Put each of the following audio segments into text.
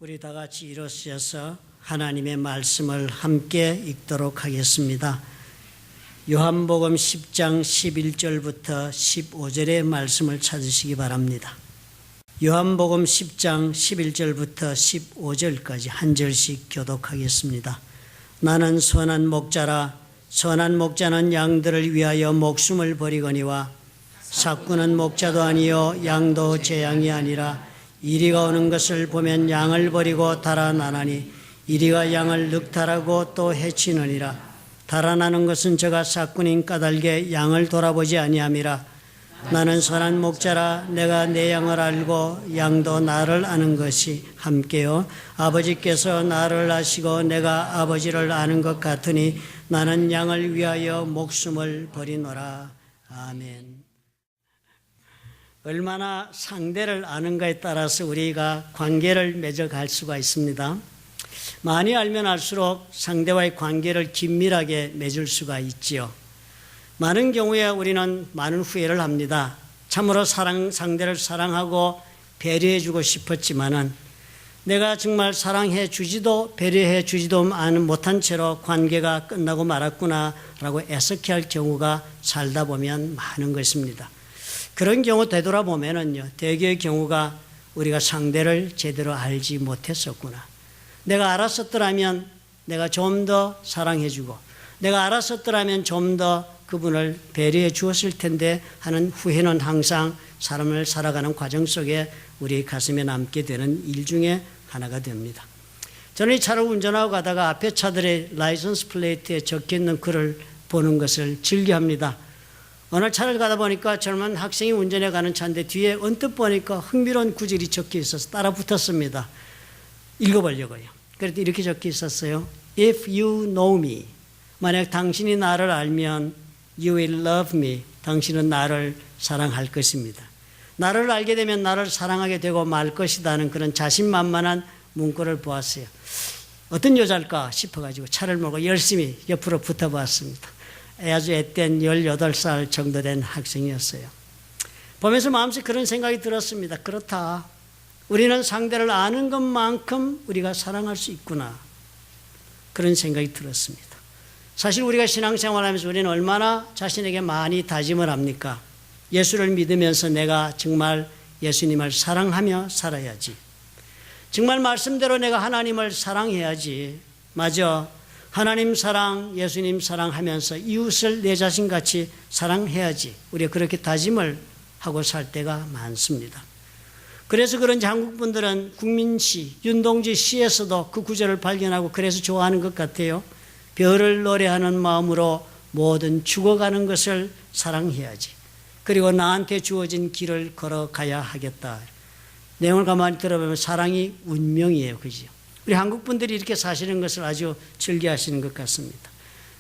우리 다 같이 일어서셔서 하나님의 말씀을 함께 읽도록 하겠습니다. 요한복음 10장 11절부터 15절의 말씀을 찾으시기 바랍니다. 요한복음 10장 11절부터 15절까지 한 절씩 교독하겠습니다. 나는 선한 목자라. 선한 목자는 양들을 위하여 목숨을 버리거니와 삭구는 목자도 아니요 양도 제 양이 아니라 이리가 오는 것을 보면 양을 버리고 달아나나니 이리가 양을 늑탈하고 또 해치느니라. 달아나는 것은 저가 삭군인 까닭에 양을 돌아보지 아니함이라. 나는 선한 목자라. 내가 내 양을 알고 양도 나를 아는 것이 함께요 아버지께서 나를 아시고 내가 아버지를 아는 것 같으니 나는 양을 위하여 목숨을 버리노라. 아멘. 얼마나 상대를 아는가에 따라서 우리가 관계를 맺어갈 수가 있습니다. 많이 알면 알수록 상대와의 관계를 긴밀하게 맺을 수가 있지요. 많은 경우에 우리는 많은 후회를 합니다. 참으로 상대를 사랑하고 배려해주고 싶었지만은 내가 정말 사랑해 주지도 배려해 주지도 못한 채로 관계가 끝나고 말았구나라고 애석해할 경우가 살다 보면 많은 것입니다. 그런 경우 되돌아보면은요, 대개의 경우가 우리가 상대를 제대로 알지 못했었구나. 내가 알았었더라면 내가 좀 더 사랑해주고, 내가 알았었더라면 좀 더 그분을 배려해 주었을 텐데 하는 후회는 항상 사람을 살아가는 과정 속에 우리 가슴에 남게 되는 일 중에 하나가 됩니다. 저는 이 차를 운전하고 가다가 앞에 차들의 라이선스 플레이트에 적혀있는 글을 보는 것을 즐겨합니다. 어느 차를 가다 보니까 젊은 학생이 운전해 가는 차인데 뒤에 언뜻 보니까 흥미로운 구절이 적혀 있어서 따라 붙었습니다. 읽어보려고요. 그래도 이렇게 적혀 있었어요. If you know me, 만약 당신이 나를 알면 you will love me, 당신은 나를 사랑할 것입니다. 나를 알게 되면 나를 사랑하게 되고 말 것이다는 그런 자신만만한 문구를 보았어요. 어떤 여자일까 싶어가지고 차를 몰고 열심히 옆으로 붙어봤습니다. 아주 앳된 18살 정도 된 학생이었어요. 보면서 마음속에 그런 생각이 들었습니다. 그렇다. 우리는 상대를 아는 것만큼 우리가 사랑할 수 있구나. 그런 생각이 들었습니다. 사실 우리가 신앙생활하면서 우리는 얼마나 자신에게 많이 다짐을 합니까? 예수를 믿으면서 내가 정말 예수님을 사랑하며 살아야지. 정말 말씀대로 내가 하나님을 사랑해야지. 맞아. 하나님 사랑, 예수님 사랑하면서 이웃을 내 자신같이 사랑해야지. 우리가 그렇게 다짐을 하고 살 때가 많습니다. 그래서 그런지 한국 분들은 국민시, 윤동주 시에서도 그 구절을 발견하고 그래서 좋아하는 것 같아요. 별을 노래하는 마음으로 모든 죽어가는 것을 사랑해야지. 그리고 나한테 주어진 길을 걸어가야 하겠다. 내용을 가만히 들어보면 사랑이 운명이에요. 그죠? 우리 한국 분들이 이렇게 사시는 것을 아주 즐겨하시는 것 같습니다.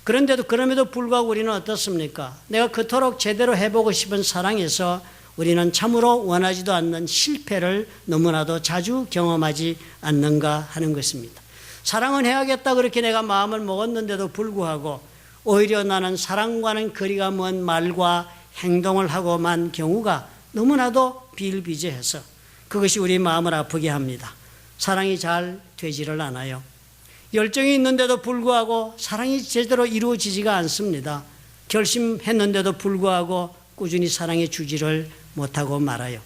그런데도 그럼에도 불구하고 우리는 어떻습니까? 내가 그토록 제대로 해보고 싶은 사랑에서 우리는 참으로 원하지도 않는 실패를 너무나도 자주 경험하지 않는가 하는 것입니다. 사랑은 해야겠다 그렇게 내가 마음을 먹었는데도 불구하고 오히려 나는 사랑과는 거리가 먼 말과 행동을 하고만 경우가 너무나도 비일비재해서 그것이 우리 마음을 아프게 합니다. 사랑이 잘 되지를 않아요. 열정이 있는데도 불구하고 사랑이 제대로 이루어지지가 않습니다. 결심했는데도 불구하고 꾸준히 사랑해 주지를 못하고 말아요.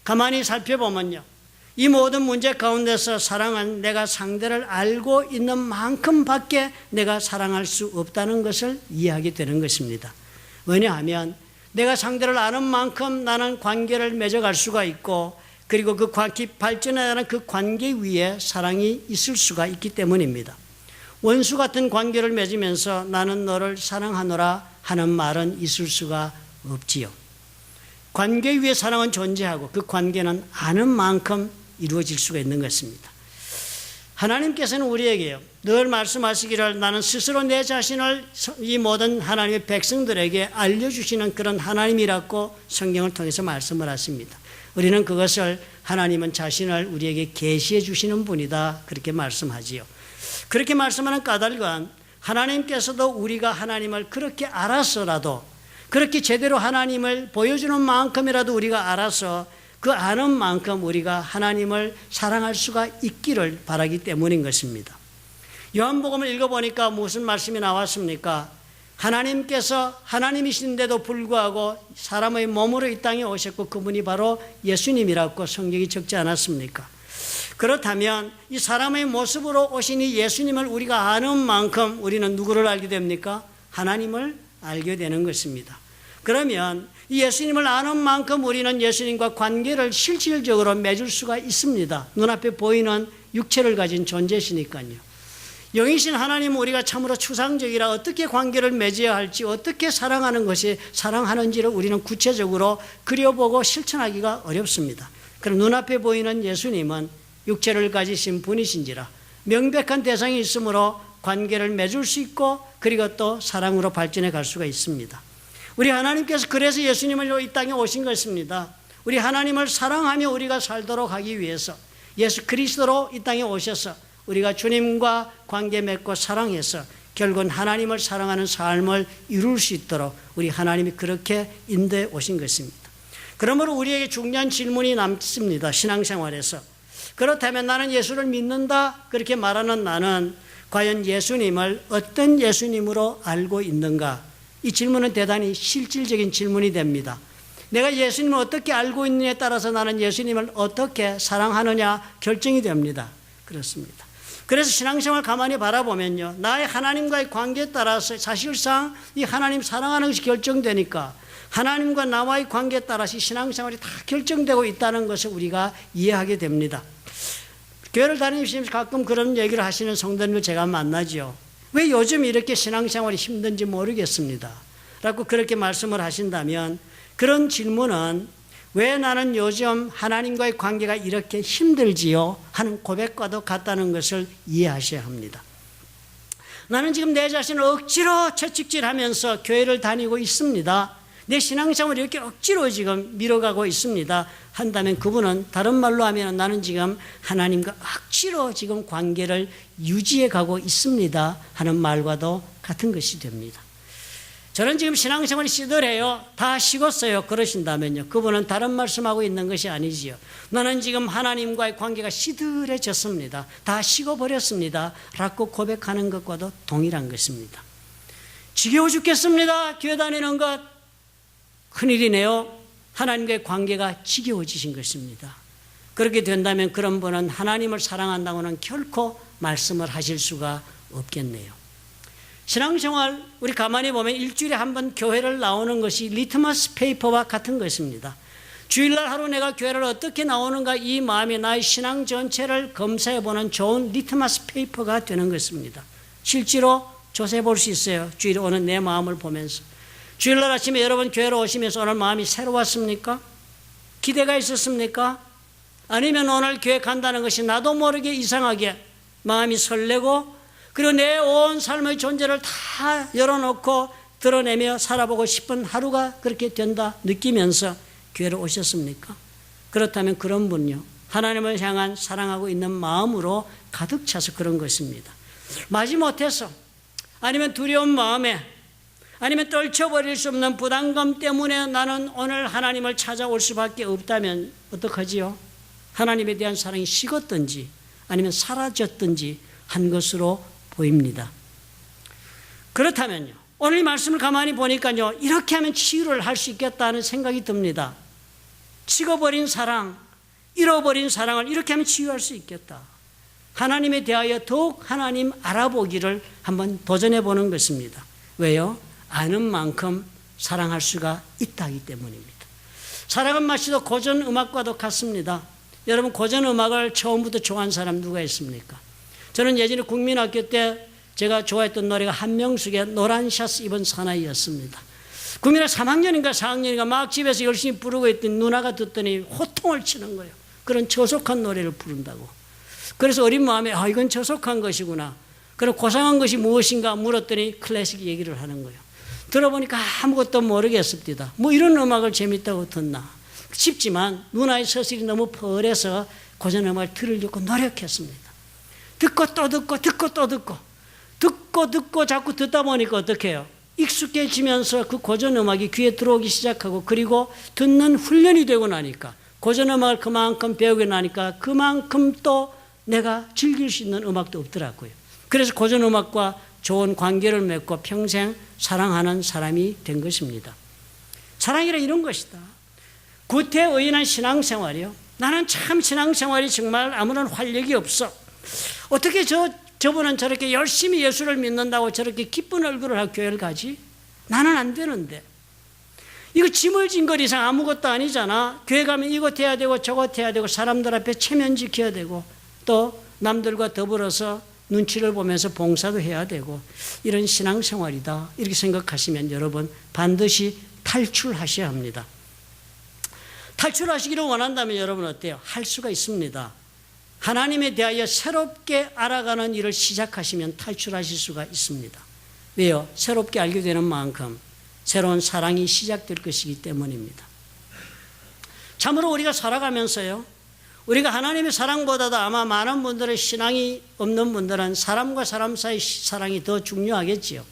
가만히 살펴보면요, 이 모든 문제 가운데서 사랑은 내가 상대를 알고 있는 만큼밖에 내가 사랑할 수 없다는 것을 이해하게 되는 것입니다. 왜냐하면 내가 상대를 아는 만큼 나는 관계를 맺어갈 수가 있고 그리고 그 발전하는 그 관계 위에 사랑이 있을 수가 있기 때문입니다. 원수 같은 관계를 맺으면서 나는 너를 사랑하노라 하는 말은 있을 수가 없지요. 관계 위에 사랑은 존재하고 그 관계는 아는 만큼 이루어질 수가 있는 것입니다. 하나님께서는 우리에게요, 늘 말씀하시기를 나는 스스로 내 자신을 이 모든 하나님의 백성들에게 알려주시는 그런 하나님이라고 성경을 통해서 말씀을 하십니다. 우리는 그것을 하나님은 자신을 우리에게 계시해 주시는 분이다 그렇게 말씀하지요. 그렇게 말씀하는 까닭은 하나님께서도 우리가 하나님을 그렇게 알아서라도 그렇게 제대로 하나님을 보여주는 만큼이라도 우리가 알아서 그 아는 만큼 우리가 하나님을 사랑할 수가 있기를 바라기 때문인 것입니다. 요한복음을 읽어보니까 무슨 말씀이 나왔습니까? 하나님께서 하나님이신데도 불구하고 사람의 몸으로 이 땅에 오셨고 그분이 바로 예수님이라고 성경이 적지 않았습니까? 그렇다면 이 사람의 모습으로 오신 이 예수님을 우리가 아는 만큼 우리는 누구를 알게 됩니까? 하나님을 알게 되는 것입니다. 그러면 이 예수님을 아는 만큼 우리는 예수님과 관계를 실질적으로 맺을 수가 있습니다. 눈앞에 보이는 육체를 가진 존재시니까요. 영이신 하나님 우리가 참으로 추상적이라 어떻게 관계를 맺어야 할지 어떻게 사랑하는 것이 사랑하는지를 우리는 구체적으로 그려보고 실천하기가 어렵습니다. 그럼 눈앞에 보이는 예수님은 육체를 가지신 분이신지라 명백한 대상이 있으므로 관계를 맺을 수 있고 그리고 또 사랑으로 발전해 갈 수가 있습니다. 우리 하나님께서 그래서 예수님을 이 땅에 오신 것입니다. 우리 하나님을 사랑하며 우리가 살도록 하기 위해서 예수 그리스도로 이 땅에 오셔서 우리가 주님과 관계 맺고 사랑해서 결국은 하나님을 사랑하는 삶을 이룰 수 있도록 우리 하나님이 그렇게 인도해 오신 것입니다. 그러므로 우리에게 중요한 질문이 남습니다. 신앙생활에서. 그렇다면 나는 예수를 믿는다 그렇게 말하는 나는 과연 예수님을 어떤 예수님으로 알고 있는가? 이 질문은 대단히 실질적인 질문이 됩니다. 내가 예수님을 어떻게 알고 있느냐에 따라서 나는 예수님을 어떻게 사랑하느냐 결정이 됩니다. 그렇습니다. 그래서 신앙생활 가만히 바라보면요. 나의 하나님과의 관계에 따라서 사실상 이 하나님 사랑하는 것이 결정되니까 하나님과 나와의 관계에 따라서 신앙생활이 다 결정되고 있다는 것을 우리가 이해하게 됩니다. 교회를 다니시면서 가끔 그런 얘기를 하시는 성도님을 제가 만나죠. 왜 요즘 이렇게 신앙생활이 힘든지 모르겠습니다. 라고 그렇게 말씀을 하신다면 그런 질문은 왜 나는 요즘 하나님과의 관계가 이렇게 힘들지요? 하는 고백과도 같다는 것을 이해하셔야 합니다. 나는 지금 내 자신을 억지로 채찍질하면서 교회를 다니고 있습니다. 내 신앙생활을 이렇게 억지로 지금 밀어가고 있습니다. 한다면 그분은 다른 말로 하면 나는 지금 하나님과 억지로 지금 관계를 유지해 가고 있습니다. 하는 말과도 같은 것이 됩니다. 저는 지금 신앙생활이 시들해요. 다 식었어요. 그러신다면요. 그분은 다른 말씀하고 있는 것이 아니지요. 나는 지금 하나님과의 관계가 시들해졌습니다. 다 식어버렸습니다. 라고 고백하는 것과도 동일한 것입니다. 지겨워 죽겠습니다. 교회 다니는 것. 큰일이네요. 하나님과의 관계가 지겨워지신 것입니다. 그렇게 된다면 그런 분은 하나님을 사랑한다고는 결코 말씀을 하실 수가 없겠네요. 신앙생활 우리 가만히 보면 일주일에 한 번 교회를 나오는 것이 리트머스 페이퍼와 같은 것입니다. 주일날 하루 내가 교회를 어떻게 나오는가 이 마음이 나의 신앙 전체를 검사해보는 좋은 리트머스 페이퍼가 되는 것입니다. 실제로 조사해 볼 수 있어요. 주일에 오는 내 마음을 보면서. 주일날 아침에 여러분 교회로 오시면서 오늘 마음이 새로웠습니까? 기대가 있었습니까? 아니면 오늘 교회 간다는 것이 나도 모르게 이상하게 마음이 설레고 그리고 내 온 삶의 존재를 다 열어놓고 드러내며 살아보고 싶은 하루가 그렇게 된다 느끼면서 교회로 오셨습니까? 그렇다면 그런 분요. 하나님을 향한 사랑하고 있는 마음으로 가득 차서 그런 것입니다. 마지못해서 아니면 두려운 마음에 아니면 떨쳐버릴 수 없는 부담감 때문에 나는 오늘 하나님을 찾아올 수밖에 없다면 어떡하지요? 하나님에 대한 사랑이 식었든지 아니면 사라졌든지 한 것으로 보입니다. 그렇다면요. 오늘 이 말씀을 가만히 보니까요. 이렇게 하면 치유를 할 수 있겠다는 생각이 듭니다. 식어버린 사랑, 잃어버린 사랑을 이렇게 하면 치유할 수 있겠다. 하나님에 대하여 더욱 하나님 알아보기를 한번 도전해 보는 것입니다. 왜요? 아는 만큼 사랑할 수가 있다기 때문입니다. 사랑은 마치도 고전 음악과도 같습니다. 여러분 고전 음악을 처음부터 좋아하는 사람 누가 있습니까? 저는 예전에 국민학교 때 제가 좋아했던 노래가 한명숙의 노란 샤츠 입은 사나이였습니다. 국민학교 3학년인가 4학년인가 막 집에서 열심히 부르고 있던 누나가 듣더니 호통을 치는 거예요. 그런 저속한 노래를 부른다고. 그래서 어린 마음에 이건 저속한 것이구나. 그리고 고상한 것이 무엇인가 물었더니 클래식 얘기를 하는 거예요. 들어보니까 아무것도 모르겠습니다. 뭐 이런 음악을 재밌다고 듣나 싶지만 누나의 서술이 너무 펄해서 고전 음악을 들으려고 노력했습니다. 듣고 또 듣고 듣고 또 듣고 자꾸 듣다 보니까 어떻게 해요? 익숙해지면서 그 고전 음악이 귀에 들어오기 시작하고 그리고 듣는 훈련이 되고 나니까 고전음악을 그만큼 배우고 나니까 그만큼 또 내가 즐길 수 있는 음악도 없더라고요. 그래서 고전음악과 좋은 관계를 맺고 평생 사랑하는 사람이 된 것입니다. 사랑이란 이런 것이다. 구태의인한 신앙생활이요. 나는 참 신앙생활이 정말 아무런 활력이 없어. 어떻게 저분은 저렇게 열심히 예수를 믿는다고 저렇게 기쁜 얼굴을 하고 교회를 가지? 나는 안 되는데. 이거 짐을 진 것 이상 아무것도 아니잖아. 교회 가면 이것 해야 되고 저것 해야 되고 사람들 앞에 체면 지켜야 되고 또 남들과 더불어서 눈치를 보면서 봉사도 해야 되고 이런 신앙생활이다. 이렇게 생각하시면 여러분 반드시 탈출하셔야 합니다. 탈출하시기를 원한다면 여러분 어때요? 할 수가 있습니다. 하나님에 대하여 새롭게 알아가는 일을 시작하시면 탈출하실 수가 있습니다. 왜요? 새롭게 알게 되는 만큼 새로운 사랑이 시작될 것이기 때문입니다. 참으로 우리가 살아가면서요, 우리가 하나님의 사랑보다도 아마 많은 분들의 신앙이 없는 분들은 사람과 사람 사이 사랑이 더 중요하겠지요.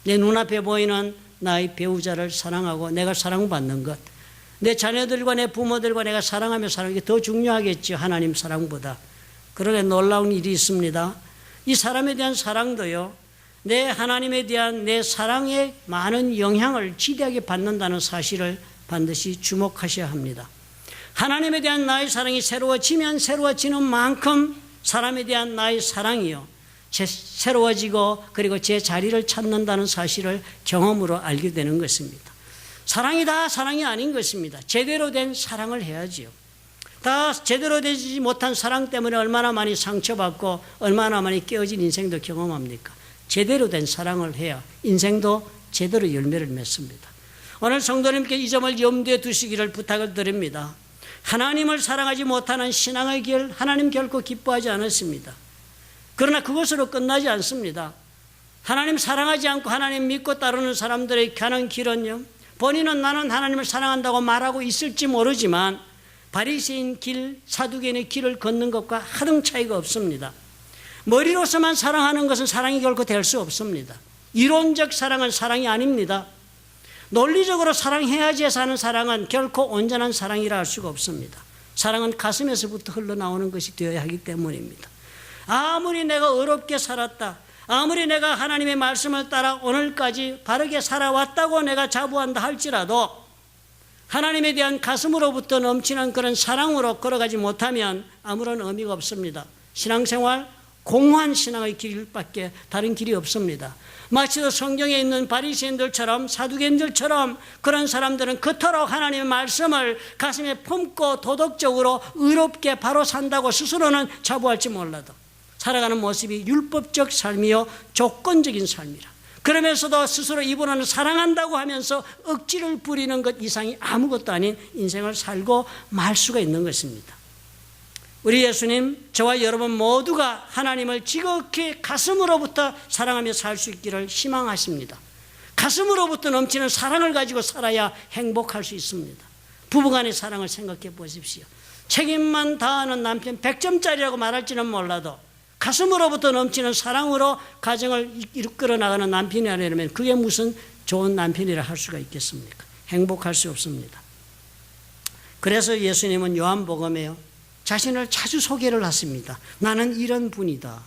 내 눈앞에 보이는 나의 배우자를 사랑하고 내가 사랑받는 것, 내 자녀들과 내 부모들과 내가 사랑하며 사는 게 더 중요하겠죠. 하나님 사랑보다. 그런데 놀라운 일이 있습니다. 이 사람에 대한 사랑도요, 내 하나님에 대한 내 사랑에 많은 영향을 지대하게 받는다는 사실을 반드시 주목하셔야 합니다. 하나님에 대한 나의 사랑이 새로워지면 새로워지는 만큼 사람에 대한 나의 사랑이요, 새로워지고 그리고 제 자리를 찾는다는 사실을 경험으로 알게 되는 것입니다. 사랑이 다 사랑이 아닌 것입니다. 제대로 된 사랑을 해야지요. 다 제대로 되지 못한 사랑 때문에 얼마나 많이 상처받고 얼마나 많이 깨어진 인생도 경험합니까? 제대로 된 사랑을 해야 인생도 제대로 열매를 맺습니다. 오늘 성도님께 이 점을 염두에 두시기를 부탁을 드립니다. 하나님을 사랑하지 못하는 신앙의 길, 하나님 결코 기뻐하지 않았습니다. 그러나 그것으로 끝나지 않습니다. 하나님 사랑하지 않고 하나님 믿고 따르는 사람들의 가는 길은요, 본인은 나는 하나님을 사랑한다고 말하고 있을지 모르지만 바리새인 길, 사두개인의 길을 걷는 것과 하등 차이가 없습니다. 머리로서만 사랑하는 것은 사랑이 결코 될 수 없습니다. 이론적 사랑은 사랑이 아닙니다. 논리적으로 사랑해야지 해서 하는 사랑은 결코 온전한 사랑이라 할 수가 없습니다. 사랑은 가슴에서부터 흘러나오는 것이 되어야 하기 때문입니다. 아무리 내가 어렵게 살았다, 아무리 내가 하나님의 말씀을 따라 오늘까지 바르게 살아왔다고 내가 자부한다 할지라도 하나님에 대한 가슴으로부터 넘치는 그런 사랑으로 걸어가지 못하면 아무런 의미가 없습니다. 신앙생활, 공허한 신앙의 길밖에 다른 길이 없습니다. 마치 성경에 있는 바리새인들처럼 사두개인들처럼 그런 사람들은 그토록 하나님의 말씀을 가슴에 품고 도덕적으로 의롭게 바로 산다고 스스로는 자부할지 몰라도 살아가는 모습이 율법적 삶이요 조건적인 삶이라. 그러면서도 스스로 이분은 사랑한다고 하면서 억지를 부리는 것 이상이 아무것도 아닌 인생을 살고 말 수가 있는 것입니다. 우리 예수님, 저와 여러분 모두가 하나님을 지극히 가슴으로부터 사랑하며 살 수 있기를 희망하십니다. 가슴으로부터 넘치는 사랑을 가지고 살아야 행복할 수 있습니다. 부부간의 사랑을 생각해 보십시오. 책임만 다하는 남편 100점짜리라고 말할지는 몰라도 가슴으로부터 넘치는 사랑으로 가정을 이끌어 나가는 남편이 아니라면 그게 무슨 좋은 남편이라 할 수가 있겠습니까? 행복할 수 없습니다. 그래서 예수님은 요한복음에요, 자신을 자주 소개를 하십니다. 나는 이런 분이다.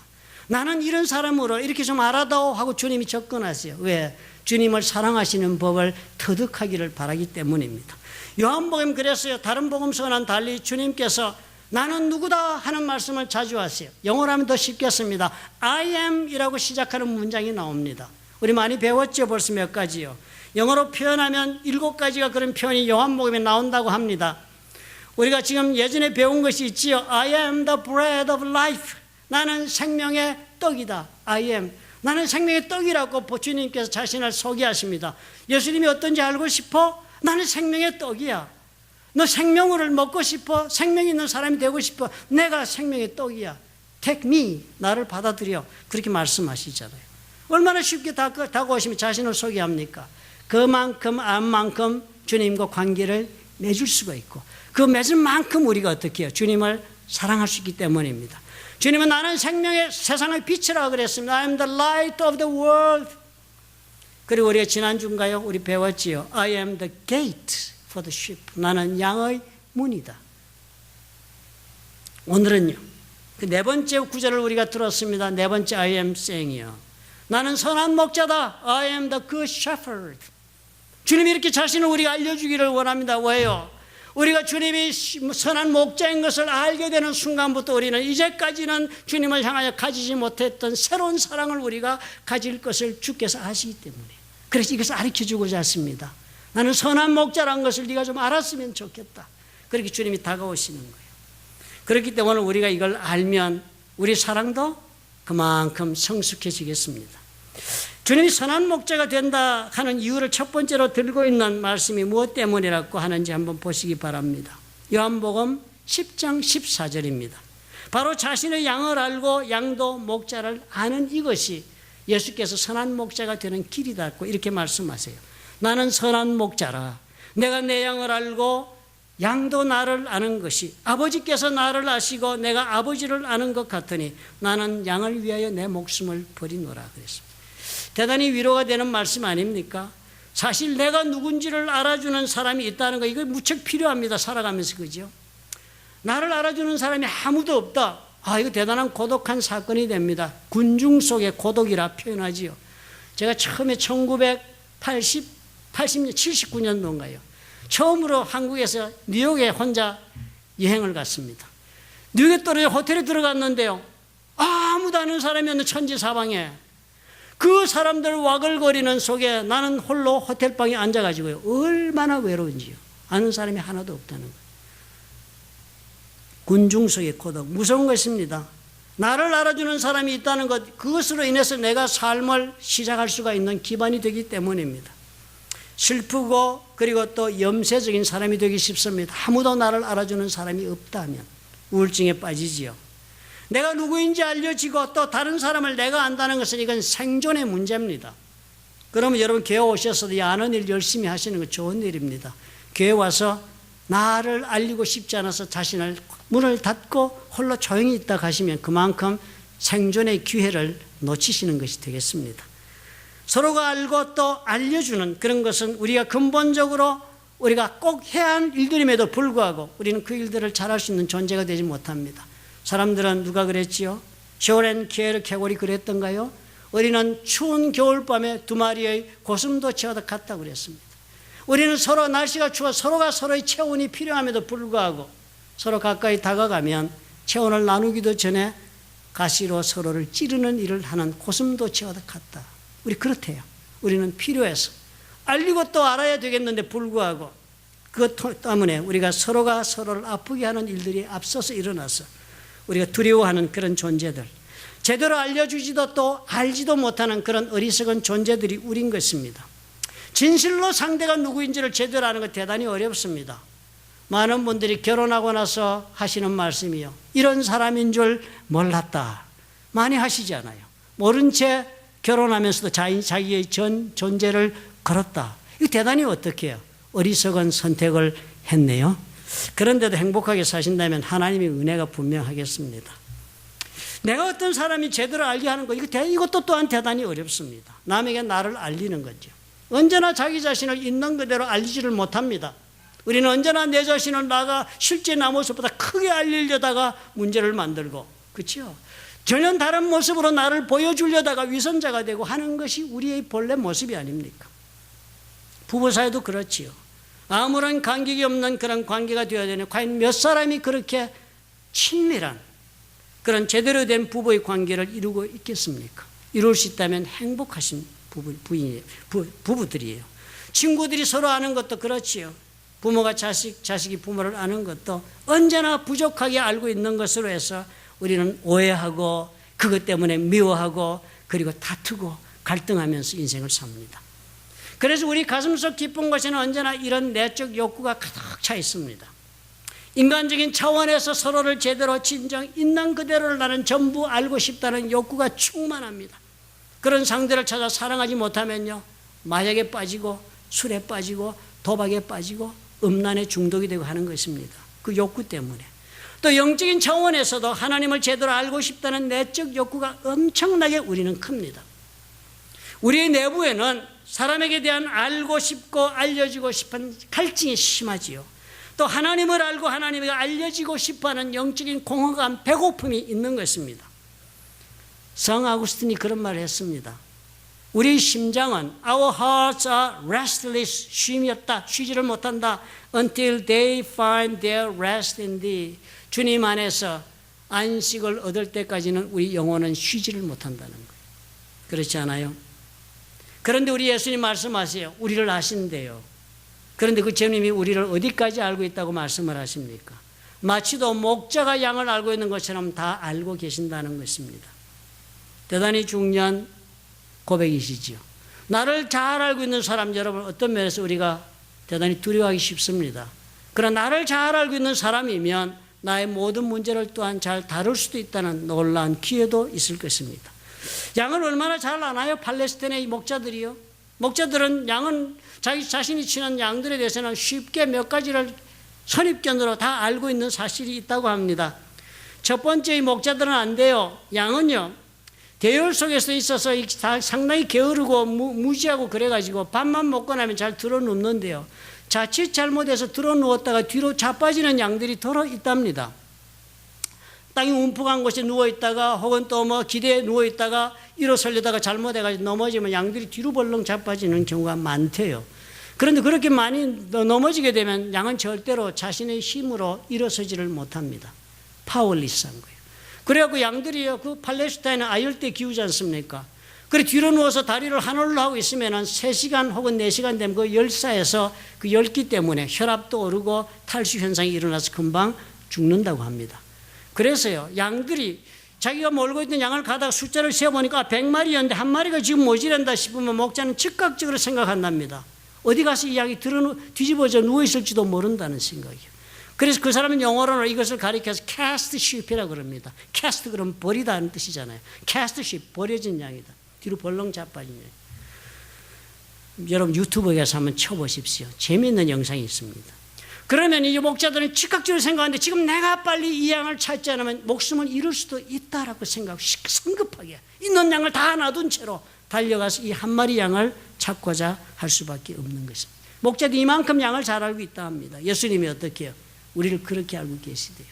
나는 이런 사람으로 이렇게 좀 알아다오 하고 주님이 접근하세요. 왜? 주님을 사랑하시는 법을 터득하기를 바라기 때문입니다. 요한복음 그랬어요. 다른 복음서와는 달리 주님께서 나는 누구다 하는 말씀을 자주 하세요. 영어로 하면 더 쉽겠습니다. I am 이라고 시작하는 문장이 나옵니다. 우리 많이 배웠죠? 벌써 몇 가지요. 영어로 표현하면 7가지가 그런 표현이 요한복음에 나온다고 합니다. 우리가 지금 예전에 배운 것이 있지요. I am the bread of life. 나는 생명의 떡이다. I am. 나는 생명의 떡이라고 주님께서 자신을 소개하십니다. 예수님이 어떤지 알고 싶어? 나는 생명의 떡이야. 너 생명을 먹고 싶어? 생명 있는 사람이 되고 싶어? 내가 생명의 떡이야. Take me. 나를 받아들여. 그렇게 말씀하시잖아요. 얼마나 쉽게 다가오시면 자신을 소개합니까? 그만큼 안만큼 주님과 관계를 맺을 수가 있고 그 맺은 만큼 우리가 어떻게 해요? 주님을 사랑할 수 있기 때문입니다. 주님은 나는 생명의 세상의 빛이라고 그랬습니다. I am the light of the world. 그리고 우리가 지난주인가요? 우리 배웠지요. I am the gate for the sheep. 나는 양의 문이다. 오늘은요, 그 네 번째 구절을 우리가 들었습니다. 네 번째 I am saying이요. 나는 선한 목자다. I am the good shepherd. 주님이 이렇게 자신을 우리가 알려주기를 원합니다. 왜요? 우리가 주님이 선한 목자인 것을 알게 되는 순간부터 우리는 이제까지는 주님을 향하여 가지지 못했던 새로운 사랑을 우리가 가질 것을 주께서 아시기 때문에, 그래서 이것을 가르쳐주고자 했습니다. 나는 선한 목자라는 것을 네가 좀 알았으면 좋겠다. 그렇게 주님이 다가오시는 거예요. 그렇기 때문에 우리가 이걸 알면 우리 사랑도 그만큼 성숙해지겠습니다. 주님이 선한 목자가 된다 하는 이유를 첫 번째로 들고 있는 말씀이 무엇 때문이라고 하는지 한번 보시기 바랍니다. 요한복음 10장 14절입니다. 바로 자신의 양을 알고 양도 목자를 아는 이것이 예수께서 선한 목자가 되는 길이다고 이렇게 말씀하세요. 나는 선한 목자라. 내가 내 양을 알고 양도 나를 아는 것이, 아버지께서 나를 아시고 내가 아버지를 아는 것 같으니 나는 양을 위하여 내 목숨을 버리노라 그랬습니다. 대단히 위로가 되는 말씀 아닙니까? 사실 내가 누군지를 알아주는 사람이 있다는 거, 이거 무척 필요합니다. 살아가면서. 그죠? 나를 알아주는 사람이 아무도 없다. 이거 대단한 고독한 사건이 됩니다. 군중 속의 고독이라 표현하지요. 제가 처음에 1980년, 79년도인가요? 처음으로 한국에서 뉴욕에 혼자 여행을 갔습니다. 뉴욕에 떨어져 호텔에 들어갔는데요, 아무도 아는 사람이 없는 천지사방에 그 사람들 와글거리는 속에 나는 홀로 호텔방에 앉아가지고요, 얼마나 외로운지요. 아는 사람이 하나도 없다는 거예요. 군중 속의 고독, 무서운 것입니다. 나를 알아주는 사람이 있다는 것, 그것으로 인해서 내가 삶을 시작할 수가 있는 기반이 되기 때문입니다. 슬프고 그리고 또 염세적인 사람이 되기 쉽습니다. 아무도 나를 알아주는 사람이 없다면 우울증에 빠지지요. 내가 누구인지 알려지고 또 다른 사람을 내가 안다는 것은 이건 생존의 문제입니다. 그러면 여러분 교회 오셔서도 이 아는 일 열심히 하시는 거 좋은 일입니다. 교회 와서 나를 알리고 싶지 않아서 자신을 문을 닫고 홀로 조용히 있다 가시면 그만큼 생존의 기회를 놓치시는 것이 되겠습니다. 서로가 알고 또 알려주는 그런 것은 우리가 근본적으로 우리가 꼭 해야 할 일들임에도 불구하고 우리는 그 일들을 잘할 수 있는 존재가 되지 못합니다. 사람들은 누가 그랬지요? 쇼렌 키에르 케골이 그랬던가요? 우리는 추운 겨울밤에 두 마리의 고슴도 채워다 갔다고 그랬습니다. 우리는 서로 날씨가 추워 서로가 서로의 체온이 필요함에도 불구하고 서로 가까이 다가가면 체온을 나누기도 전에 가시로 서로를 찌르는 일을 하는 고슴도 채워다 갔다. 우리 그렇대요. 우리는 필요해서 알리고 또 알아야 되겠는데 불구하고 그것 때문에 우리가 서로가 서로를 아프게 하는 일들이 앞서서 일어나서 우리가 두려워하는 그런 존재들, 제대로 알려주지도 또 알지도 못하는 그런 어리석은 존재들이 우린 것입니다. 진실로 상대가 누구인지를 제대로 아는 것 대단히 어렵습니다. 많은 분들이 결혼하고 나서 하시는 말씀이요, 이런 사람인 줄 몰랐다, 많이 하시잖아요. 모른 채 결혼하면서도 자기의 전 존재를 걸었다. 이거 대단히 어떻게 해요? 어리석은 선택을 했네요. 그런데도 행복하게 사신다면 하나님의 은혜가 분명하겠습니다. 내가 어떤 사람이 제대로 알게 하는 것, 이것도 또한 대단히 어렵습니다. 남에게 나를 알리는 거죠. 언제나 자기 자신을 있는 그대로 알리지를 못합니다. 우리는 언제나 내 자신을 나가 실제 나 모습보다 크게 알리려다가 문제를 만들고, 그렇죠? 전혀 다른 모습으로 나를 보여주려다가 위선자가 되고 하는 것이 우리의 본래 모습이 아닙니까? 부부 사이도 그렇지요. 아무런 간격이 없는 그런 관계가 되어야 되는, 과연 몇 사람이 그렇게 친밀한 그런 제대로 된 부부의 관계를 이루고 있겠습니까? 이룰 수 있다면 행복하신 부부들이에요. 친구들이 서로 아는 것도 그렇지요. 부모가 자식이 부모를 아는 것도 언제나 부족하게 알고 있는 것으로 해서 우리는 오해하고 그것 때문에 미워하고 그리고 다투고 갈등하면서 인생을 삽니다. 그래서 우리 가슴속 깊은 곳에는 언제나 이런 내적 욕구가 가득 차 있습니다. 인간적인 차원에서 서로를 제대로 진정 있는 그대로를 나는 전부 알고 싶다는 욕구가 충만합니다. 그런 상대를 찾아 사랑하지 못하면요, 마약에 빠지고 술에 빠지고 도박에 빠지고 음란에 중독이 되고 하는 것입니다. 그 욕구 때문에. 또 영적인 차원에서도 하나님을 제대로 알고 싶다는 내적 욕구가 엄청나게 우리는 큽니다. 우리의 내부에는 사람에게 대한 알고 싶고 알려지고 싶은 갈증이 심하지요. 또 하나님을 알고 하나님에게 알려지고 싶어하는 영적인 공허감, 배고픔이 있는 것입니다. 성 아구스틴이 그런 말을 했습니다. 우리 심장은 Our hearts are restless, 쉼이 없다, 쉬지를 못한다. Until they find their rest in thee. 주님 안에서 안식을 얻을 때까지는 우리 영혼은 쉬지를 못한다는 거예요. 그렇지 않아요? 그런데 우리 예수님 말씀하세요. 우리를 아신대요. 그런데 그 주님이 우리를 어디까지 알고 있다고 말씀을 하십니까? 마치도 목자가 양을 알고 있는 것처럼 다 알고 계신다는 것입니다. 대단히 중요한 고백이시지요. 나를 잘 알고 있는 사람, 여러분 어떤 면에서 우리가 대단히 두려워하기 쉽습니다. 그러나 나를 잘 알고 있는 사람이면 나의 모든 문제를 또한 잘 다룰 수도 있다는 놀라운 기회도 있을 것입니다. 양을 얼마나 잘 아나요? 팔레스타인의 목자들이요. 목자들은 양은 자기 자신이 치는 양들에 대해서는 쉽게 몇 가지를 선입견으로 다 알고 있는 사실이 있다고 합니다. 첫 번째, 이 목자들은 안 돼요. 양은요, 대열 속에서 있어서 상당히 게으르고 무지하고 그래가지고 밥만 먹고 나면 잘 들어눕는데요. 자칫 잘못해서 들어누웠다가 뒤로 자빠지는 양들이 더러 있답니다. 땅이 움푹한 곳에 누워있다가 혹은 또 뭐 기대에 누워있다가 일어서려다가 잘못해가지고 넘어지면 양들이 뒤로 벌렁 자빠지는 경우가 많대요. 그런데 그렇게 많이 넘어지게 되면 양은 절대로 자신의 힘으로 일어서지를 못합니다. 파워리스한 거예요. 그래갖고 양들이요, 그 팔레스타인은 아열대 기후지 않습니까? 그래 뒤로 누워서 다리를 하늘로 하고 있으면 3시간 혹은 4시간 되면 그 열사에서 그 열기 때문에 혈압도 오르고 탈수 현상이 일어나서 금방 죽는다고 합니다. 그래서요, 양들이 자기가 몰고 있던 양을 가다가 숫자를 세어보니까 100마리였는데 한 마리가 지금 모자란다 싶으면 목자는 즉각적으로 생각한답니다. 어디 가서 이 양이 뒤집어져 누워있을지도 모른다는 생각이에요. 그래서 그 사람은 영어로는 이것을 가리켜서 cast sheep이라고 그럽니다. cast 그러면 버리다는 뜻이잖아요. cast sheep, 버려진 양이다. 뒤로 벌렁 자빠진 양. 여러분 유튜브에 가서 한번 쳐보십시오. 재미있는 영상이 있습니다. 그러면 이 목자들은 즉각적으로 생각하는데 지금 내가 빨리 이 양을 찾지 않으면 목숨을 잃을 수도 있다라고 생각하고 성급하게 있는 양을 다 놔둔 채로 달려가서 이 한 마리 양을 찾고자 할 수밖에 없는 것입니다. 목자들이 이만큼 양을 잘 알고 있다 합니다. 예수님이 어떻게 해요? 우리를 그렇게 알고 계시대요.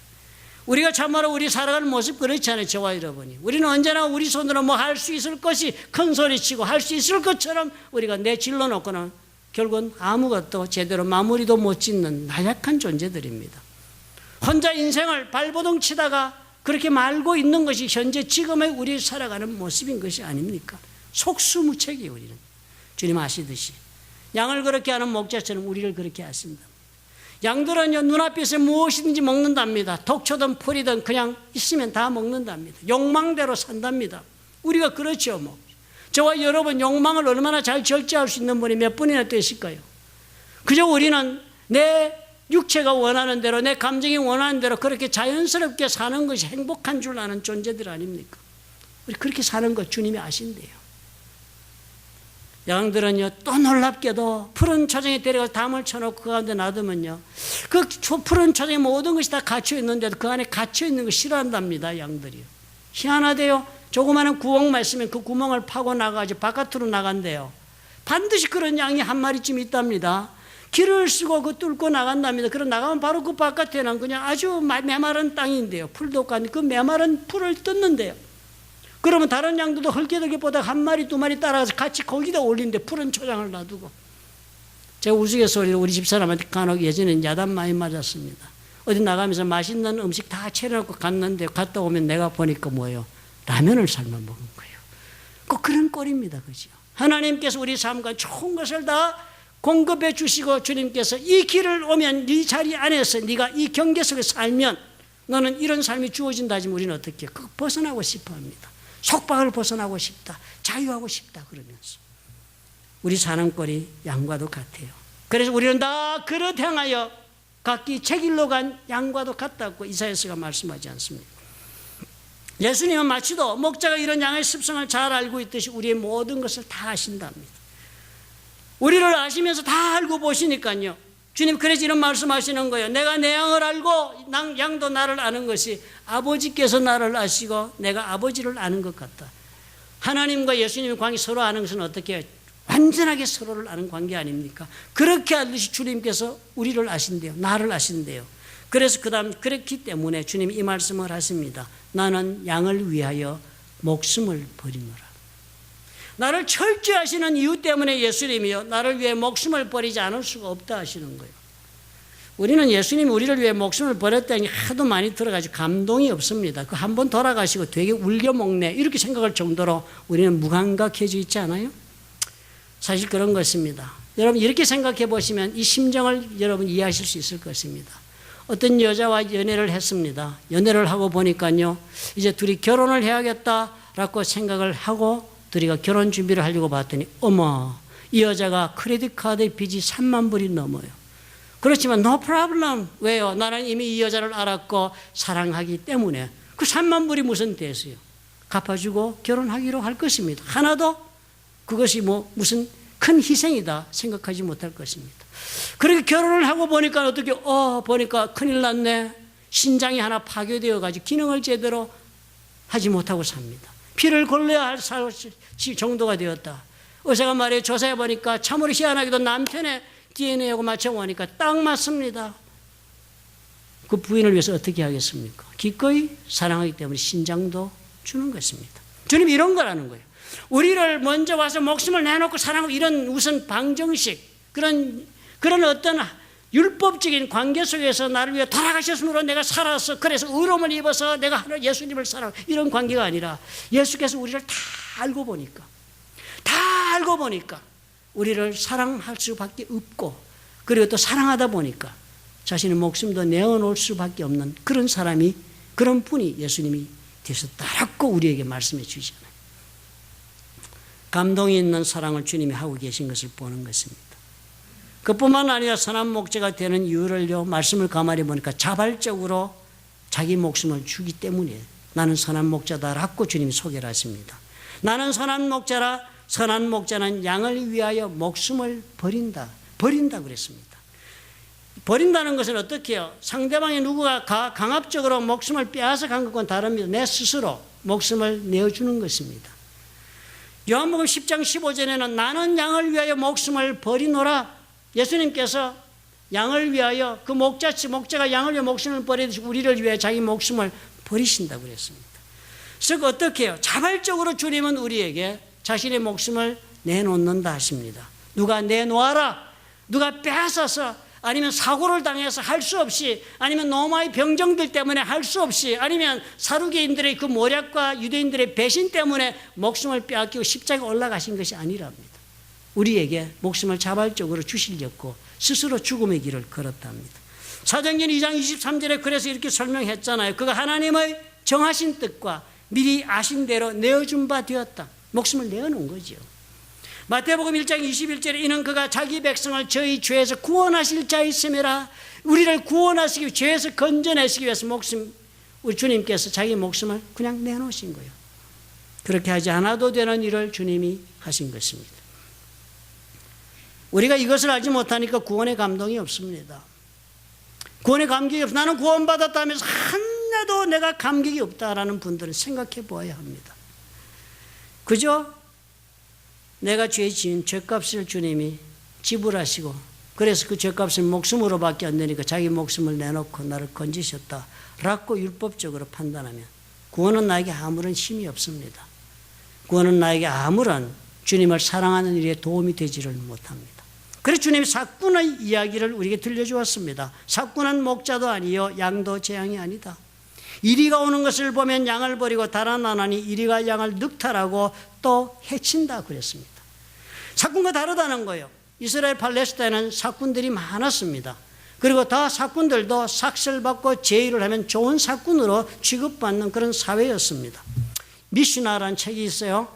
우리가 참말로 우리 살아가는 모습 그렇지 않아요? 저와 여러분이. 우리는 언제나 우리 손으로 뭐 할 수 있을 것이 큰 소리치고 할 수 있을 것처럼 우리가 내질러 놓고는 결국은 아무것도 제대로 마무리도 못 짓는 나약한 존재들입니다. 혼자 인생을 발버둥 치다가 그렇게 말고 있는 것이 현재 지금의 우리 살아가는 모습인 것이 아닙니까? 속수무책이에요. 우리는 주님 아시듯이 양을 그렇게 하는 목자처럼 우리를 그렇게 하십니다. 양들은요, 눈앞에서 무엇이든지 먹는답니다. 독초든 풀이든 그냥 있으면 다 먹는답니다. 욕망대로 산답니다. 우리가 그렇죠. 뭐 저와 여러분 욕망을 얼마나 잘 절제할 수 있는 분이 몇 분이나 되실까요? 그저 우리는 내 육체가 원하는 대로, 내 감정이 원하는 대로 그렇게 자연스럽게 사는 것이 행복한 줄 아는 존재들 아닙니까? 우리 그렇게 사는 것 주님이 아신대요. 양들은요, 또 놀랍게도 푸른 초장에 데려가서 담을 쳐놓고 그 가운데 놔두면요, 그 푸른 초장에 모든 것이 다 갇혀 있는데도 그 안에 갇혀 있는 거 싫어한답니다. 양들이요. 희한하대요. 조그마한 구멍만 있으면 그 구멍을 파고 나가가지고 바깥으로 나간대요. 반드시 그런 양이 한 마리쯤 있답니다. 길을 쓰고 그 뚫고 나간답니다. 그럼 나가면 바로 그 바깥에는 그냥 아주 메마른 땅인데요. 풀도 없고 그 메마른 풀을 뜯는데요. 그러면 다른 양들도 헐게들게 보다가 한 마리 두 마리 따라가서 같이 거기다 올린데 푸른 초장을 놔두고. 제가 우스갯소리로 우리 집사람한테 간혹 예전에 야단 많이 맞았습니다. 어디 나가면서 맛있는 음식 다 차려놓고 갔는데 갔다 오면 내가 보니까 뭐예요? 라면을 삶아 먹은 거예요. 꼭 그런 꼴입니다. 그죠? 하나님께서 우리 삶과 좋은 것을 다 공급해 주시고 주님께서 이 길을 오면 네 자리 안에서 네가 이 경계 속에 살면 너는 이런 삶이 주어진다 하지만 우리는 어떻게 해요? 그거 벗어나고 싶어 합니다. 속박을 벗어나고 싶다. 자유하고 싶다 그러면서. 우리 사는 꼴이 양과도 같아요. 그래서 우리는 다 그릇 향하여 각기 제 길로 간 양과도 같다고 이사야서가 말씀하지 않습니까? 예수님은 마치도 목자가 이런 양의 습성을 잘 알고 있듯이 우리의 모든 것을 다 아신답니다. 우리를 아시면서 다 알고 보시니까요. 주님 그래서 이런 말씀하시는 거예요. 내가 내 양을 알고 양도 나를 아는 것이 아버지께서 나를 아시고 내가 아버지를 아는 것 같다. 하나님과 예수님의 관계 서로 아는 것은 어떻게 해요? 완전하게 서로를 아는 관계 아닙니까? 그렇게 하듯이 주님께서 우리를 아신대요. 나를 아신대요. 그래서 그렇기 때문에 주님이 이 말씀을 하십니다. 나는 양을 위하여 목숨을 버리노라. 나를 철저히 하시는 이유 때문에 예수님이요, 나를 위해 목숨을 버리지 않을 수가 없다 하시는 거예요. 우리는 예수님이 우리를 위해 목숨을 버렸다니 하도 많이 들어가지고 감동이 없습니다. 그 한 번 돌아가시고 되게 울겨먹네 이렇게 생각할 정도로 우리는 무감각해져 있지 않아요? 사실 그런 것입니다. 여러분 이렇게 생각해 보시면 이 심정을 여러분 이해하실 수 있을 것입니다. 어떤 여자와 연애를 했습니다. 연애를 하고 보니까요, 이제 둘이 결혼을 해야겠다라고 생각을 하고 둘이가 결혼 준비를 하려고 봤더니 어머, 이 여자가 크레딧 카드의 빚이 3만 불이 넘어요. 그렇지만 no problem. 왜요? 나는 이미 이 여자를 알았고 사랑하기 때문에 그 3만 불이 무슨 대수요? 갚아주고 결혼하기로 할 것입니다. 하나도 그것이 무슨 큰 희생이다 생각하지 못할 것입니다. 그렇게 결혼을 하고 보니까 어떻게 보니까 큰일 났네. 신장이 하나 파괴되어 가지고 기능을 제대로 하지 못하고 삽니다. 피를 골라야 할 정도가 되었다. 의사가 말해 조사해 보니까 참으로 희한하게도 남편의 DNA하고 맞춰보니까 딱 맞습니다. 그 부인을 위해서 어떻게 하겠습니까? 기꺼이 사랑하기 때문에 신장도 주는 것입니다. 주님이 이런 거라는 거예요. 우리를 먼저 와서 목숨을 내놓고 사랑하고 이런 우선 방정식, 그런 어떤 율법적인 관계 속에서 나를 위해 돌아가셨으므로 내가 살아서 그래서 의로움을 입어서 내가 예수님을 사랑하고 이런 관계가 아니라 예수께서 우리를 다 알고 보니까 우리를 사랑할 수밖에 없고 그리고 또 사랑하다 보니까 자신의 목숨도 내어놓을 수밖에 없는 그런 사람이 그런 분이 예수님이 되셨다라고 우리에게 말씀해 주시잖아요. 감동이 있는 사랑을 주님이 하고 계신 것을 보는 것입니다. 그뿐만 아니라 선한 목자가 되는 이유를요, 말씀을 가만히 보니까 자발적으로 자기 목숨을 주기 때문에 나는 선한 목자다라고 주님이 소개를 하십니다. 나는 선한 목자라. 선한 목자는 양을 위하여 목숨을 버린다 그랬습니다. 버린다는 것은 어떻게 해요? 상대방이 누구가 강압적으로 목숨을 빼앗아 간 것과는 다릅니다. 내 스스로 목숨을 내어주는 것입니다. 요한복음 10장 15절에는 나는 양을 위하여 목숨을 버리노라. 예수님께서 양을 위하여 그 목자가 양을 위해 목숨을 버리듯이 우리를 위해 자기 목숨을 버리신다고 그랬습니다. 즉 어떻게 해요? 자발적으로 주님은 우리에게 자신의 목숨을 내놓는다 하십니다. 누가 내놓아라, 누가 빼앗아서 아니면 사고를 당해서 할 수 없이 아니면 로마의 병정들 때문에 할 수 없이 아니면 사두개인들의 그 모략과 유대인들의 배신 때문에 목숨을 빼앗기고 십자가에 올라가신 것이 아니랍니다. 우리에게 목숨을 자발적으로 주시려고 스스로 죽음의 길을 걸었답니다. 사도행전 2장 23절에 그래서 이렇게 설명했잖아요. 그가 하나님의 정하신 뜻과 미리 아신 대로 내어준 바 되었다. 목숨을 내어놓은 거죠. 마태복음 1장 21절에 이는 그가 자기 백성을 저희 죄에서 구원하실 자이심이라. 우리를 구원하시기 죄에서 건져내시기 위해서 우리 주님께서 자기 목숨을 그냥 내놓으신 거예요. 그렇게 하지 않아도 되는 일을 주님이 하신 것입니다. 우리가 이것을 알지 못하니까 구원의 감동이 없습니다. 구원의 감격이 없어. 나는 구원받았다 하면서 하나도 내가 감격이 없다라는 분들은 생각해 보아야 합니다. 그저 내가 죄 지은 죄값을 주님이 지불하시고 그래서 그 죄값을 목숨으로밖에 안 되니까 자기 목숨을 내놓고 나를 건지셨다라고 율법적으로 판단하면 구원은 나에게 아무런 힘이 없습니다. 구원은 나에게 아무런 주님을 사랑하는 일에 도움이 되지를 못합니다. 그래서 주님이 삭군의 이야기를 우리에게 들려주었습니다. 삭군은 목자도 아니요 양도 재앙이 아니다. 이리가 오는 것을 보면 양을 버리고 달아나나니 이리가 양을 늑탈하고 또 해친다 그랬습니다. 삭군과 다르다는 거예요. 이스라엘 팔레스타인은 삭군들이 많았습니다. 그리고 다 삭군들도 삭슬받고 제의를 하면 좋은 삭군으로 취급받는 그런 사회였습니다. 미슈나라는 책이 있어요.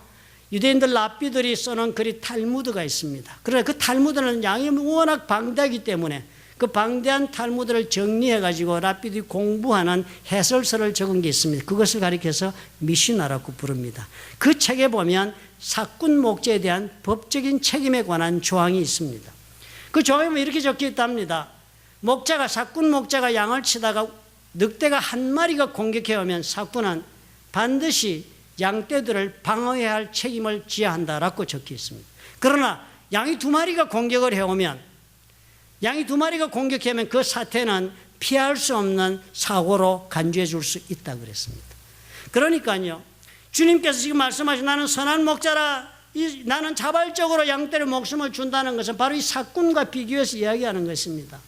유대인들 랍비들이 써놓은 글이 탈무드가 있습니다. 그러나 그 탈무드는 양이 워낙 방대하기 때문에 그 방대한 탈무드를 정리해가지고 랍비들이 공부하는 해설서를 적은 게 있습니다. 그것을 가리켜서 미슈나라고 부릅니다. 그 책에 보면 삭군 목자에 대한 법적인 책임에 관한 조항이 있습니다. 그 조항에 보면 이렇게 적혀 있답니다. 삭군 목자가 양을 치다가 늑대가 한 마리가 공격해 오면 삭군은 반드시 양떼들을 방어해야 할 책임을 져야 한다라고 적혀 있습니다. 그러나 양이 2마리가 공격을 해오면 양이 2마리가 공격하면 그 사태는 피할 수 없는 사고로 간주해 줄 수 있다 그랬습니다. 그러니까요, 주님께서 지금 말씀하신 나는 선한 목자라, 나는 자발적으로 양떼를 목숨을 준다는 것은 바로 이 사꾼과 비교해서 이야기하는 것입니다.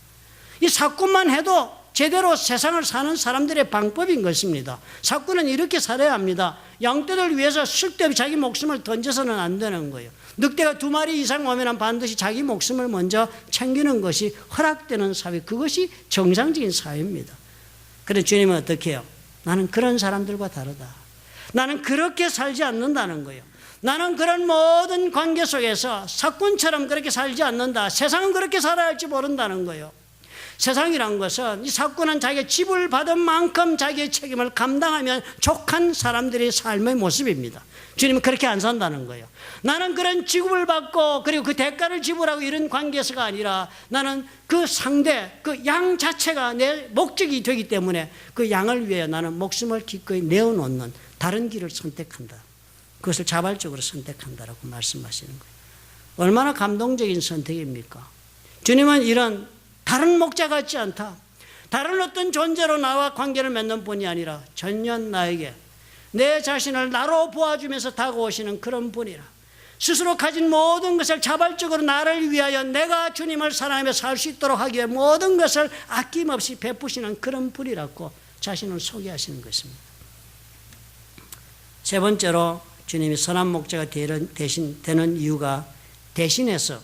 이 사꾼만 해도 제대로 세상을 사는 사람들의 방법인 것입니다. 사꾼은 이렇게 살아야 합니다. 양떼를 위해서 쓸데없이 자기 목숨을 던져서는 안 되는 거예요. 늑대가 2마리 이상 오면 반드시 자기 목숨을 먼저 챙기는 것이 허락되는 사회, 그것이 정상적인 사회입니다. 그런데 주님은 어떻게 해요? 나는 그런 사람들과 다르다. 나는 그렇게 살지 않는다는 거예요. 나는 그런 모든 관계 속에서 사꾼처럼 그렇게 살지 않는다. 세상은 그렇게 살아야 할지 모른다는 거예요. 세상이란 것은 이 사꾼은 자기가 지불 받은 만큼 자기의 책임을 감당하면 족한 사람들의 삶의 모습입니다. 주님은 그렇게 안 산다는 거예요. 나는 그런 지급을 받고 그리고 그 대가를 지불하고 이런 관계에서가 아니라 나는 그 상대, 그 양 자체가 내 목적이 되기 때문에 그 양을 위해 나는 목숨을 기꺼이 내어놓는 다른 길을 선택한다. 그것을 자발적으로 선택한다라고 말씀하시는 거예요. 얼마나 감동적인 선택입니까? 주님은 이런 다른 목자 같지 않다. 다른 어떤 존재로 나와 관계를 맺는 분이 아니라 전혀 나에게 내 자신을 나로 보아주면서 다가오시는 그런 분이라. 스스로 가진 모든 것을 자발적으로 나를 위하여 내가 주님을 사랑하며 살 수 있도록 하기 위해 모든 것을 아낌없이 베푸시는 그런 분이라고 자신을 소개하시는 것입니다. 세 번째로 주님이 선한 목자가 되는 이유가 대신해서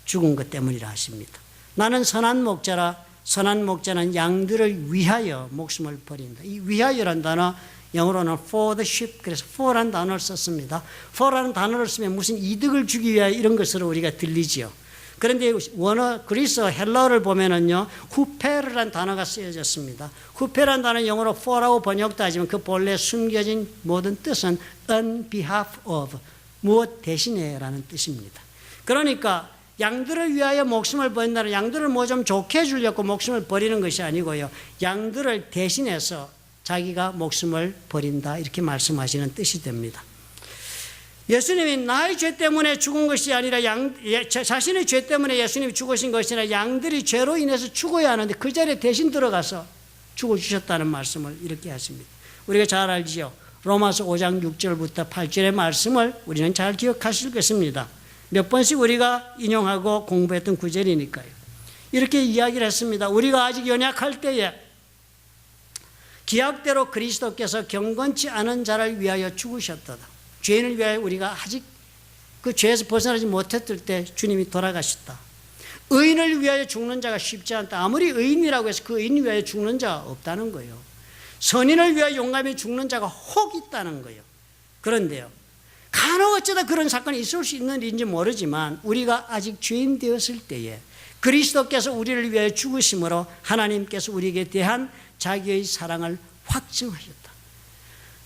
죽은 것 때문이라 하십니다. 나는 선한 목자라. 선한 목자는 양들을 위하여 목숨을 버린다. 이 위하여란 단어 영어로는 for the sheep, 그래서 for라는 단어를 썼습니다. for라는 단어를 쓰면 무슨 이득을 주기 위하여 이런 것으로 우리가 들리지요. 그런데 원어 그리스 헬라어를 보면은요, 후페르라는 단어가 쓰여졌습니다. 후페라는 단어는 영어로 for라고 번역도 하지만 그 본래 숨겨진 모든 뜻은 on behalf of, 무엇 대신해라는 뜻입니다. 그러니까 양들을 위하여 목숨을 버린다는, 양들을 뭐 좀 좋게 해주려고 목숨을 버리는 것이 아니고요, 양들을 대신해서 자기가 목숨을 버린다, 이렇게 말씀하시는 뜻이 됩니다. 예수님이 나의 죄 때문에 죽은 것이 아니라 자신의 죄 때문에 예수님이 죽으신 것이 아니라 양들이 죄로 인해서 죽어야 하는데 그 자리에 대신 들어가서 죽어주셨다는 말씀을 이렇게 하십니다. 우리가 잘 알지요. 로마서 5장 6절부터 8절의 말씀을 우리는 잘 기억하실 것입니다. 몇 번씩 우리가 인용하고 공부했던 구절이니까요. 이렇게 이야기를 했습니다. 우리가 아직 연약할 때에 기약대로 그리스도께서 경건치 않은 자를 위하여 죽으셨도다. 죄인을 위하여 우리가 아직 그 죄에서 벗어나지 못했을 때 주님이 돌아가셨다. 의인을 위하여 죽는 자가 쉽지 않다. 아무리 의인이라고 해서 그 의인을 위하여 죽는 자가 없다는 거예요. 선인을 위하여 용감히 죽는 자가 혹 있다는 거예요. 그런데요, 간혹 어쩌다 그런 사건이 있을 수 있는 일인지 모르지만 우리가 아직 죄인 되었을 때에 그리스도께서 우리를 위하여 죽으심으로 하나님께서 우리에게 대한 자기의 사랑을 확증하셨다.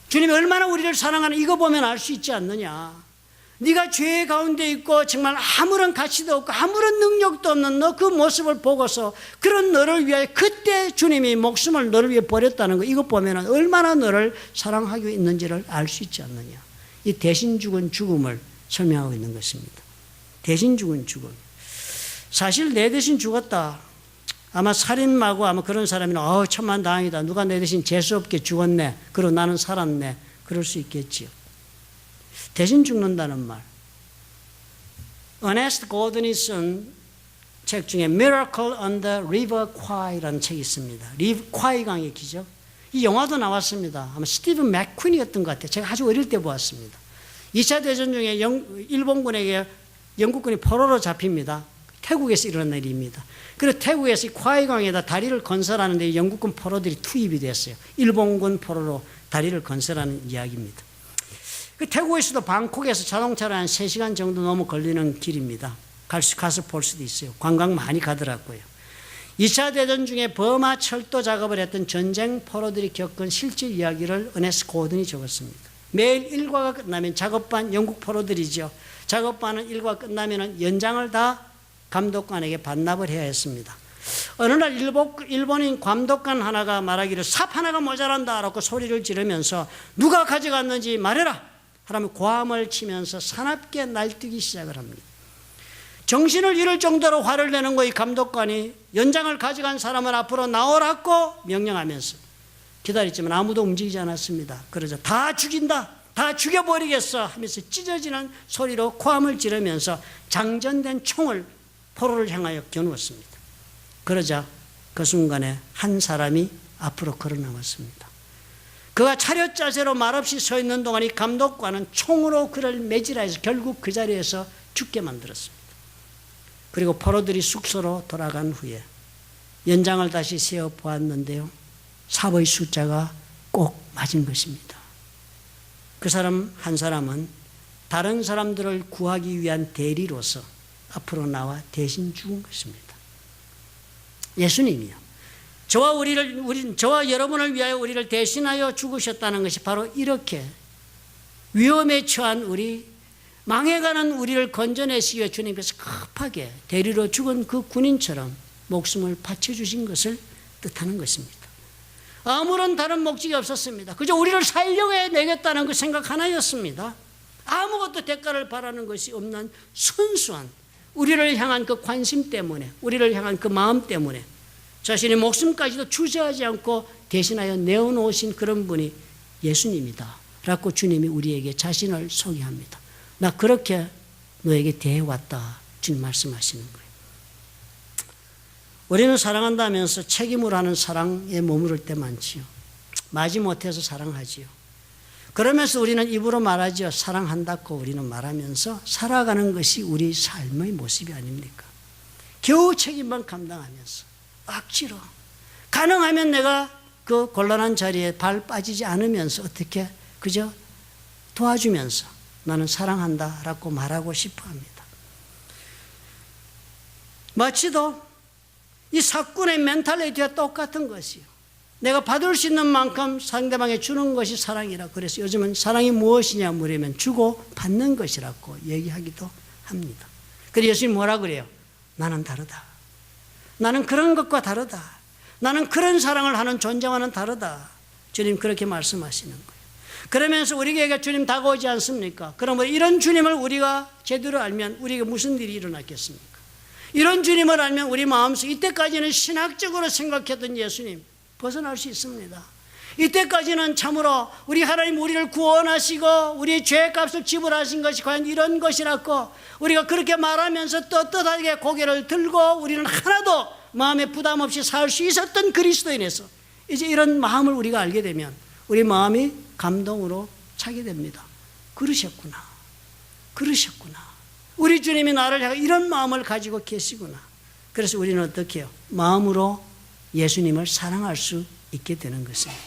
주님이 얼마나 우리를 사랑하는 이거 보면 알 수 있지 않느냐. 네가 죄 가운데 있고 정말 아무런 가치도 없고 아무런 능력도 없는 너 그 모습을 보고서 그런 너를 위하여 그때 주님이 목숨을 너를 위해 버렸다는 거, 이거 보면 얼마나 너를 사랑하고 있는지를 알 수 있지 않느냐. 이 대신 죽은 죽음을 설명하고 있는 것입니다. 대신 죽은 죽음. 사실 내 대신 죽었다. 아마 살인마고 아마 그런 사람이나 천만다행이다. 누가 내 대신 재수없게 죽었네. 그리고 나는 살았네. 그럴 수 있겠지요. 대신 죽는다는 말. 어네스트 고든이 쓴 책 중에 Miracle on the River Kwai라는 책이 있습니다. 콰이 강의 기적. 이 영화도 나왔습니다. 아마 스티븐 맥퀸이었던 것 같아요. 제가 아주 어릴 때 보았습니다. 2차 대전 중에 일본군에게 영국군이 포로로 잡힙니다. 태국에서 일어난 일입니다. 그리고 태국에서 콰이강에다 다리를 건설하는데 영국군 포로들이 투입이 됐어요. 일본군 포로로 다리를 건설하는 이야기입니다. 그 태국에서도 방콕에서 자동차로 한 3시간 정도 넘어 걸리는 길입니다. 가서 볼 수도 있어요. 관광 많이 가더라고요. 2차 대전 중에 버마 철도 작업을 했던 전쟁 포로들이 겪은 실제 이야기를 어네스트 고든이 적었습니다. 매일 일과가 끝나면 작업반, 영국 포로들이죠. 작업반은 일과 끝나면 연장을 다 감독관에게 반납을 해야 했습니다. 어느 날 일본인 감독관 하나가 말하기를 삽 하나가 모자란다라고 소리를 지르면서 누가 가져갔는지 말해라 하라며 고함을 치면서 사납게 날뛰기 시작을 합니다. 정신을 잃을 정도로 화를 내는 거이 감독관이 연장을 가져간 사람을 앞으로 나오라고 명령하면서 기다렸지만 아무도 움직이지 않았습니다. 그러자 다 죽인다, 다 죽여버리겠어 하면서 찢어지는 소리로 고함을 지르면서 장전된 총을 포로를 향하여 겨누었습니다. 그러자 그 순간에 한 사람이 앞으로 걸어 나왔습니다. 그가 차렷 자세로 말없이 서 있는 동안 이 감독관은 총으로 그를 매질하여 결국 그 자리에서 죽게 만들었습니다. 그리고 포로들이 숙소로 돌아간 후에 연장을 다시 세어 보았는데요, 삽의 숫자가 꼭 맞은 것입니다. 그 사람 한 사람은 다른 사람들을 구하기 위한 대리로서 앞으로 나와 대신 죽은 것입니다. 예수님이요, 저와 여러분을 위하여 우리를 대신하여 죽으셨다는 것이 바로 이렇게 위험에 처한 망해가는 우리를 건져내시기 위해 주님께서 급하게 대리로 죽은 그 군인처럼 목숨을 바쳐주신 것을 뜻하는 것입니다. 아무런 다른 목적이 없었습니다. 그저 우리를 살려내겠다는 그 생각 하나였습니다. 아무것도 대가를 바라는 것이 없는 순수한 우리를 향한 그 관심 때문에, 우리를 향한 그 마음 때문에 자신의 목숨까지도 주저하지 않고 대신하여 내어놓으신 그런 분이 예수님이다 라고 주님이 우리에게 자신을 소개합니다. 나 그렇게 너에게 대해왔다, 주님 말씀하시는 거예요. 우리는 사랑한다면서 책임을 하는 사랑에 머무를 때 많지요. 마지못해서 사랑하지요. 그러면서 우리는 입으로 말하지요. 사랑한다고 우리는 말하면서 살아가는 것이 우리 삶의 모습이 아닙니까? 겨우 책임만 감당하면서 억지로 가능하면 내가 그 곤란한 자리에 발 빠지지 않으면서 어떻게 그저 도와주면서 나는 사랑한다라고 말하고 싶어 합니다. 마치도 이 사꾼의 멘탈리티와 똑같은 것이요. 내가 받을 수 있는 만큼 상대방에 주는 것이 사랑이라. 그래서 요즘은 사랑이 무엇이냐 물으면 주고 받는 것이라고 얘기하기도 합니다. 그래서 예수님이 뭐라 그래요? 나는 다르다. 나는 그런 것과 다르다. 나는 그런 사랑을 하는 존재와는 다르다. 주님 그렇게 말씀하시는 거예요. 그러면서 우리에게 주님 다가오지 않습니까? 그러면 이런 주님을 우리가 제대로 알면 우리에게 무슨 일이 일어났겠습니까? 이런 주님을 알면 우리 마음속 이때까지는 신학적으로 생각했던 예수님 벗어날 수 있습니다. 이때까지는 참으로 우리 하나님 우리를 구원하시고 우리의 죄값을 지불하신 것이 과연 이런 것이라고 우리가 그렇게 말하면서 떳떳하게 고개를 들고 우리는 하나도 마음에 부담 없이 살 수 있었던 그리스도인에서 이제 이런 마음을 우리가 알게 되면 우리 마음이 감동으로 차게 됩니다. 그러셨구나. 우리 주님이 나를 향해 이런 마음을 가지고 계시구나. 그래서 우리는 어떻게 해요? 마음으로 예수님을 사랑할 수 있게 되는 것입니다.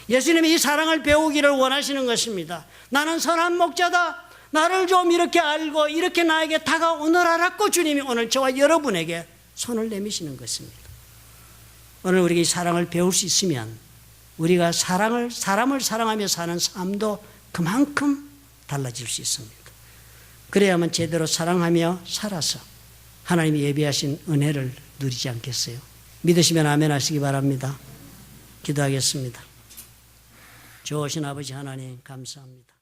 예수님이 이 사랑을 배우기를 원하시는 것입니다. 나는 선한 목자다. 나를 좀 이렇게 알고 이렇게 나에게 다가오너라라고 주님이 오늘 저와 여러분에게 손을 내미시는 것입니다. 오늘 우리가 이 사랑을 배울 수 있으면 우리가 사람을 사랑하며 사는 삶도 그만큼 달라질 수 있습니다. 그래야만 제대로 사랑하며 살아서 하나님이 예비하신 은혜를 누리지 않겠어요? 믿으시면 아멘 하시기 바랍니다. 기도하겠습니다. 좋으신 아버지 하나님 감사합니다.